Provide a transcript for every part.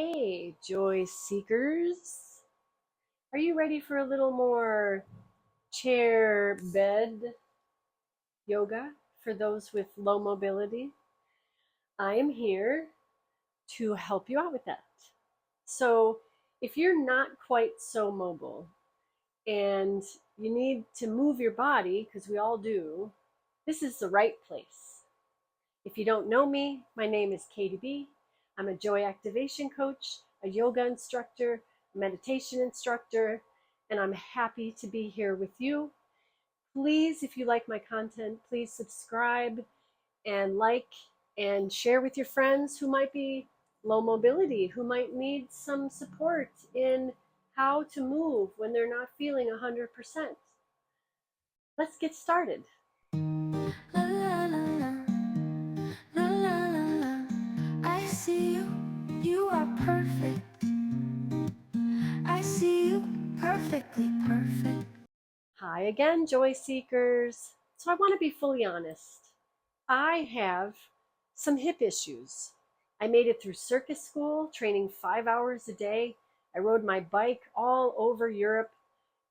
Hey, joy seekers. Are you ready for a little more chair bed yoga for those with low mobility? I am here to help you out with that. So, if you're not quite so mobile and you need to move your body, because we all do, this is the right place. If you don't know me, my name is Katy BEE. I'm a joy activation coach, a yoga instructor, a meditation instructor, and I'm happy to be here with you. Please, if you like my content, please subscribe and like and share with your friends who might be low mobility, who might need some support in how to move when they're not feeling 100%. Let's get started. La la la la, la la la la. I see you, you are perfect. I see you, perfectly perfect. Hi again, joy seekers. So I want to be fully honest. I have some hip issues. I made it through circus school, training 5 hours a day. I rode my bike all over Europe,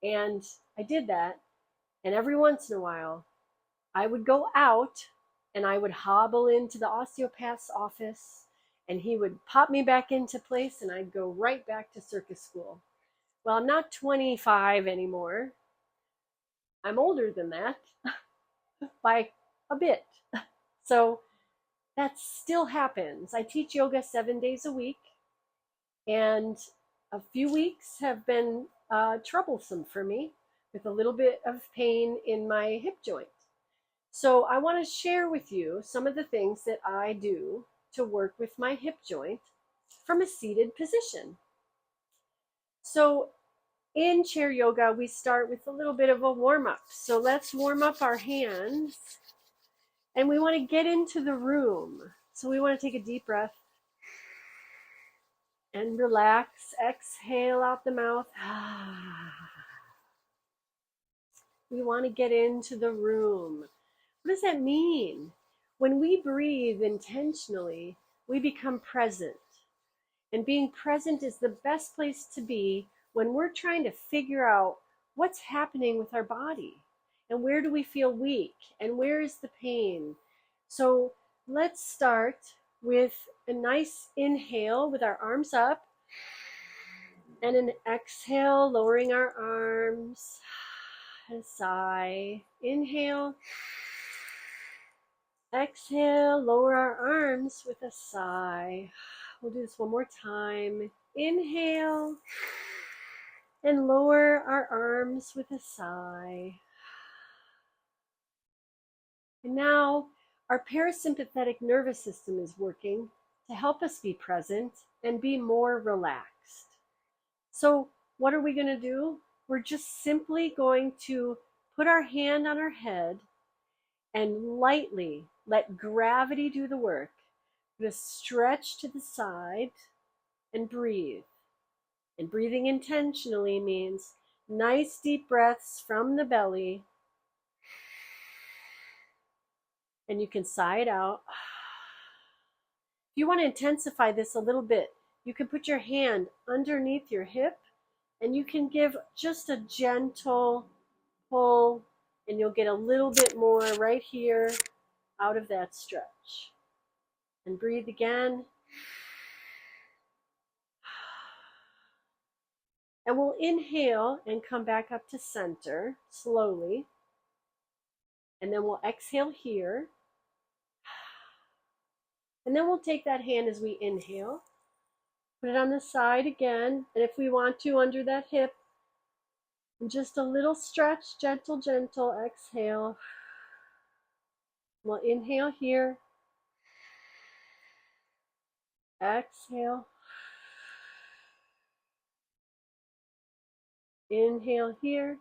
and I did that. And every once in a while, I would go out and I would hobble into the osteopath's office, and he would pop me back into place, and I'd go right back to circus school. Well, I'm not 25 anymore. I'm older than that by a bit. So that still happens. I teach yoga 7 days a week, and a few weeks have been troublesome for me with a little bit of pain in my hip joint. So I want to share with you some of the things that I do to work with my hip joint from a seated position. So in chair yoga, we start with a little bit of a warm up. So let's warm up our hands, and we want to get into the room. So we want to take a deep breath and relax. Exhale out the mouth. We want to get into the room. What does that mean? When we breathe intentionally, we become present. And being present is the best place to be when we're trying to figure out what's happening with our body and where do we feel weak and where is the pain. So let's start with a nice inhale with our arms up, and an exhale, lowering our arms. A sigh. Inhale. Exhale, lower our arms with a sigh. We'll do this one more time. Inhale and lower our arms with a sigh. And now our parasympathetic nervous system is working to help us be present and be more relaxed. So what are we going to do? We're just simply going to put our hand on our head and lightly let gravity do the work. Just stretch to the side and breathe. And breathing intentionally means nice deep breaths from the belly. And you can sigh it out. If you want to intensify this a little bit, you can put your hand underneath your hip, and you can give just a gentle pull, and you'll get a little bit more right here out of that stretch. And breathe again. And we'll inhale and come back up to center slowly. And then we'll exhale here. And then we'll take that hand as we inhale, put it on the side again, and if we want to, under that hip, and just a little stretch, gentle, gentle, exhale. We'll inhale here, exhale, inhale here,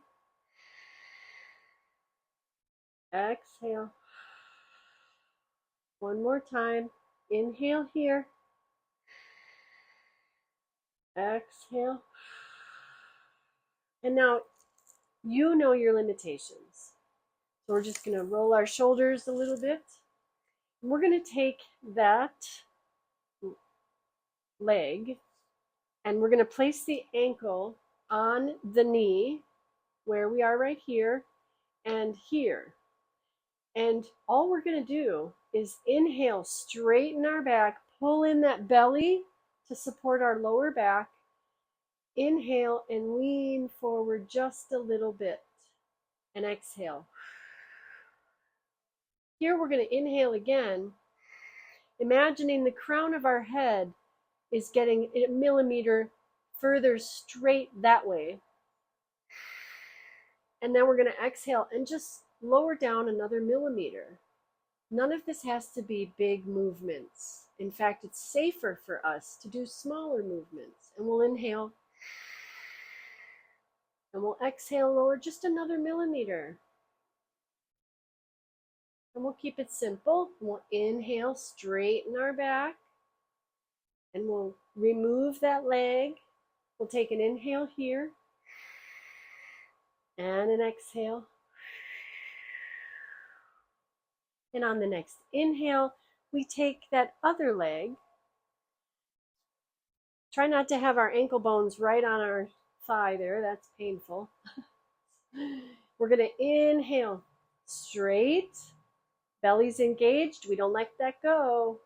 exhale. One more time, inhale here, exhale. And now you know your limitations. So we're just going to roll our shoulders a little bit. And we're going to take that leg And we're going to place the ankle on the knee where we are right here and here. And all we're going to do is inhale, straighten our back, pull in that belly to support our lower back. Inhale and lean forward just a little bit. And exhale. Here we're going to inhale again, imagining the crown of our head is getting a millimeter further straight that way. And then we're going to exhale and just lower down another millimeter. None of this has to be big movements. In fact, it's safer for us to do smaller movements. And we'll inhale. And we'll exhale, lower just another millimeter. And we'll keep it simple. We'll inhale, straighten our back. And we'll remove that leg. We'll take an inhale here. And an exhale. And on the next inhale, we take that other leg. Try not to have our ankle bones right on our thigh there. That's painful. We're going to inhale straight. Belly's engaged. We don't let that go.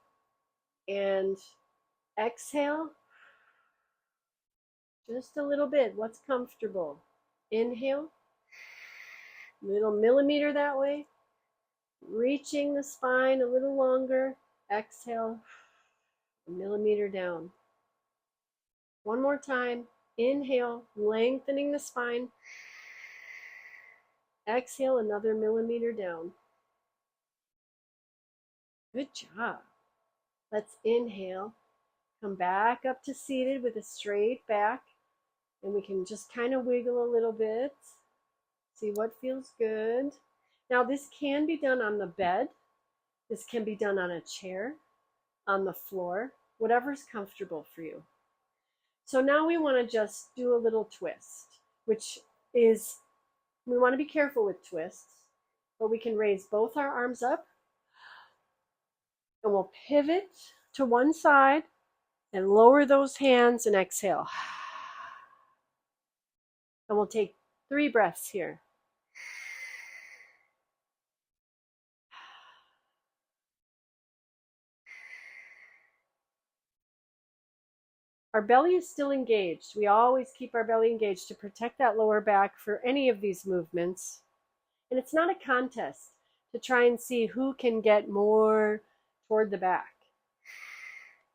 And exhale. Just a little bit. What's comfortable? Inhale. Little millimeter that way. Reaching the spine a little longer. Exhale. A millimeter down. One more time. Inhale, lengthening the spine. Exhale, another millimeter down. Good job. Let's inhale. Come back up to seated with a straight back. And we can just kind of wiggle a little bit. See what feels good. Now this can be done on the bed. This can be done on a chair, on the floor, whatever's comfortable for you. So now we want to just do a little twist, which is, we want to be careful with twists, but we can raise both our arms up and we'll pivot to one side and lower those hands and exhale. And we'll take 3 breaths here. Our belly is still engaged. We always keep our belly engaged to protect that lower back for any of these movements. And it's not a contest to try and see who can get more toward the back.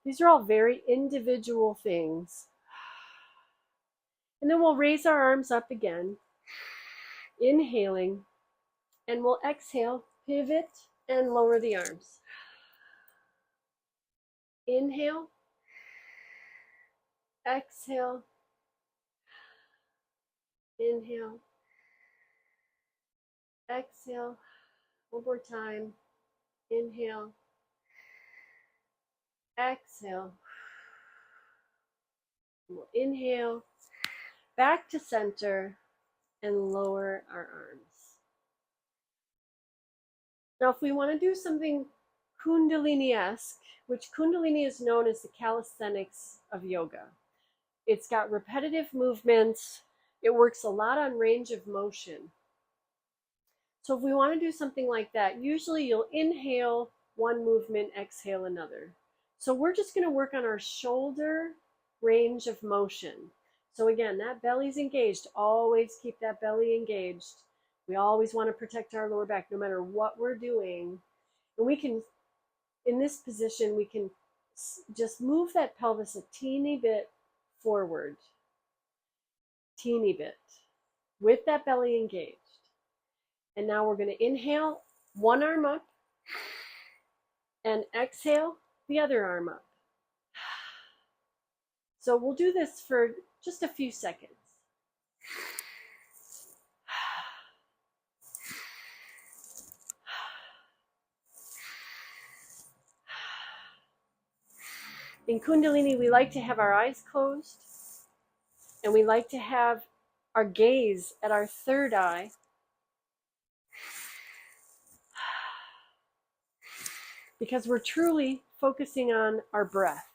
These are all very individual things. And then we'll raise our arms up again, inhaling, and we'll exhale, pivot, and lower the arms. Inhale. Exhale. Inhale. Exhale. One more time. Inhale. Exhale. We'll inhale. Back to center and lower our arms. Now, if we want to do something Kundalini-esque, which Kundalini is known as the calisthenics of yoga. It's got repetitive movements. It works a lot on range of motion. So if we want to do something like that, usually you'll inhale one movement, exhale another. So we're just going to work on our shoulder range of motion. So again, that belly's engaged. Always keep that belly engaged. We always want to protect our lower back no matter what we're doing. And we can, in this position, we can just move that pelvis a teeny bit forward. Teeny bit. With that belly engaged. And now we're going to inhale, one arm up, and exhale, the other arm up. So we'll do this for just a few seconds. In Kundalini, we like to have our eyes closed, and we like to have our gaze at our third eye. Because we're truly focusing on our breath.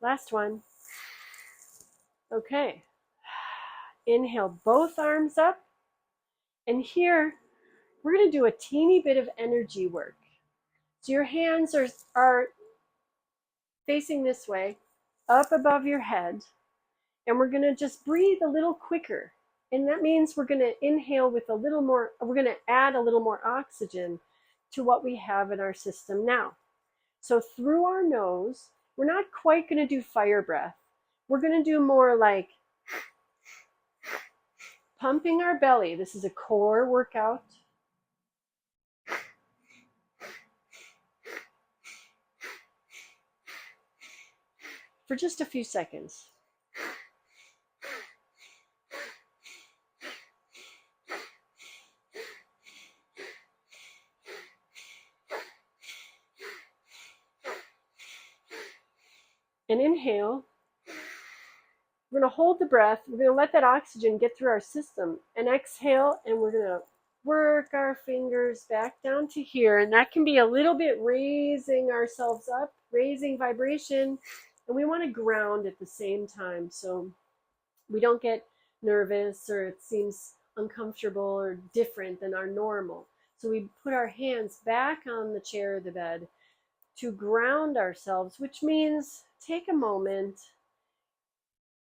Last one. Okay. Inhale both arms up. And here, we're going to do a teeny bit of energy work. So your hands are facing this way, up above your head. And we're going to just breathe a little quicker. And that means we're going to inhale with a little more, we're going to add a little more oxygen to what we have in our system now. So through our nose, we're not quite going to do fire breath. We're going to do more like pumping our belly. This is a core workout. For just a few seconds. And inhale. We're going to hold the breath. We're going to let that oxygen get through our system. And exhale, and we're going to work our fingers back down to here. And that can be a little bit raising ourselves up, raising vibration. And we want to ground at the same time so we don't get nervous or it seems uncomfortable or different than our normal. So we put our hands back on the chair or the bed to ground ourselves, which means take a moment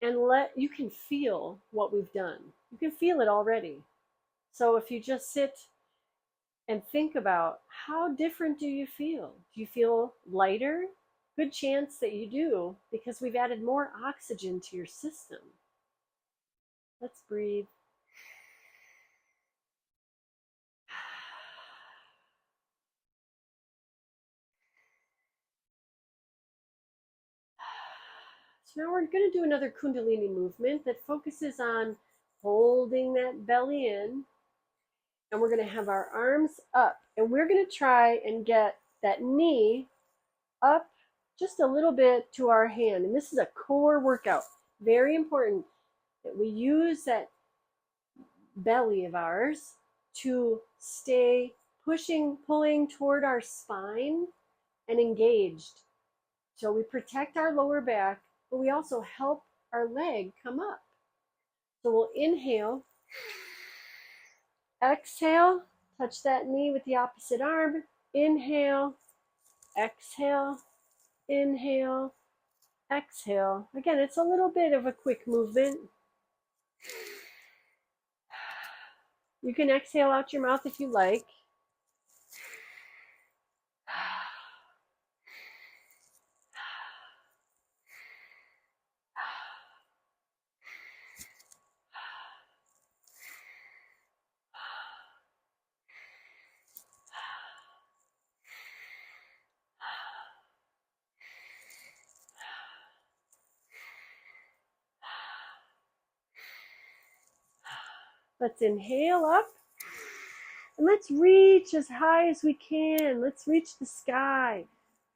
and you can feel what we've done. You can feel it already. So if you just sit and think about how different do you feel? Do you feel lighter? Good chance that you do because we've added more oxygen to your system. Let's breathe. So now we're going to do another Kundalini movement that focuses on holding that belly in. And we're going to have our arms up. And we're going to try and get that knee up just a little bit to our hand. And this is a core workout. Very important that we use that belly of ours to stay pushing, pulling toward our spine and engaged. So we protect our lower back, but we also help our leg come up. So we'll inhale, exhale, touch that knee with the opposite arm, inhale, exhale, inhale, exhale. Again, it's a little bit of a quick movement. You can exhale out your mouth if you like. Let's inhale up. And let's reach as high as we can. Let's reach the sky.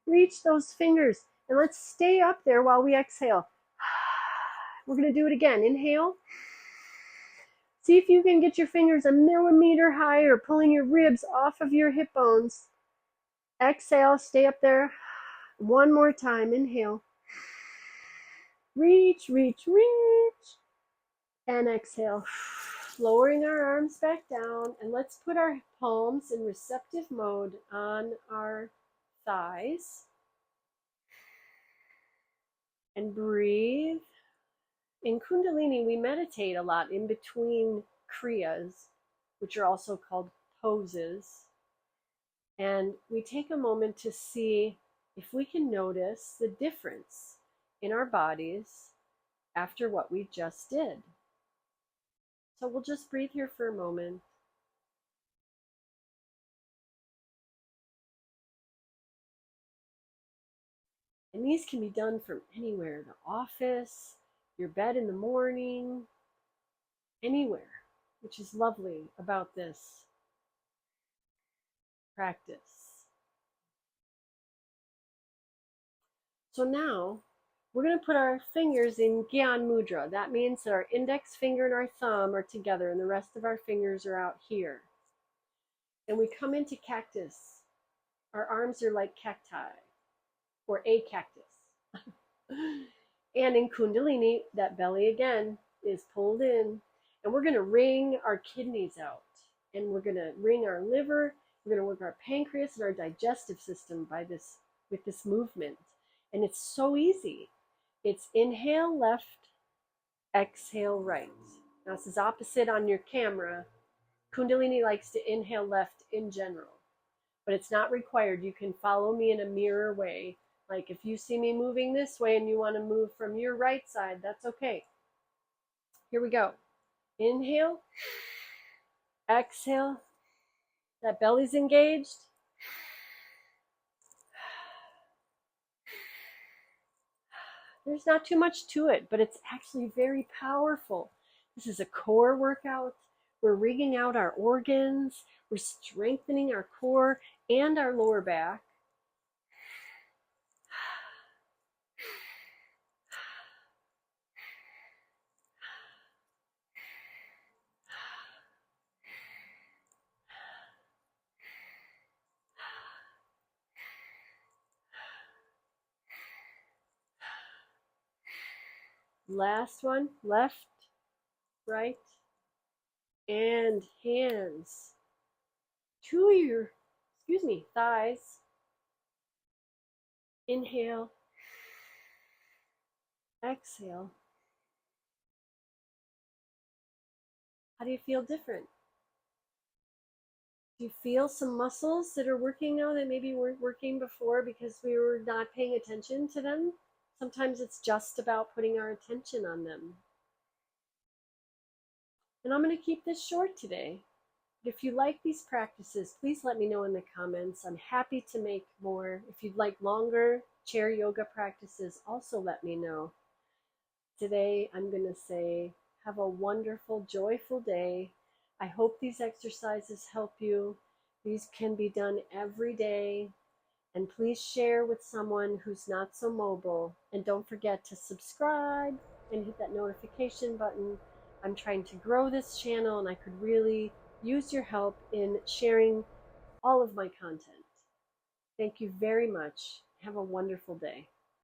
Reach those fingers. And let's stay up there while we exhale. We're going to do it again. Inhale. See if you can get your fingers a millimeter higher, pulling your ribs off of your hip bones. Exhale. Stay up there. One more time. Inhale. Reach, reach, reach. And exhale. Lowering our arms back down, and let's put our palms in receptive mode on our thighs. And breathe. In Kundalini, we meditate a lot in between kriyas, which are also called poses. And we take a moment to see if we can notice the difference in our bodies after what we just did. So we'll just breathe here for a moment. And these can be done from anywhere, the office, your bed in the morning, anywhere, which is lovely about this practice. So now we're going to put our fingers in Gyan Mudra. That means that our index finger and our thumb are together and the rest of our fingers are out here. And we come into cactus. Our arms are like cacti or a cactus. And in Kundalini, that belly again is pulled in, and we're going to wring our kidneys out, and we're going to wring our liver. We're going to work our pancreas and our digestive system by this with this movement, and it's so easy. It's inhale left, exhale right. Now this is opposite on your camera. Kundalini likes to inhale left in general, but it's not required. You can follow me in a mirror way. Like if you see me moving this way and you want to move from your right side, that's okay. Here we go. Inhale, exhale. That belly's engaged. There's not too much to it, but it's actually very powerful. This is a core workout. We're rigging out our organs. We're strengthening our core and our lower back. Last one, left, right, and hands to your, thighs. Inhale, exhale. How do you feel different? Do you feel some muscles that are working now that maybe weren't working before because we were not paying attention to them? Sometimes it's just about putting our attention on them. And I'm going to keep this short today. But if you like these practices, please let me know in the comments. I'm happy to make more. If you'd like longer chair yoga practices, also let me know. Today, I'm going to say, have a wonderful, joyful day. I hope these exercises help you. These can be done every day. And please share with someone who's not so mobile. And don't forget to subscribe and hit that notification button. I'm trying to grow this channel, and I could really use your help in sharing all of my content. Thank you very much. Have a wonderful day.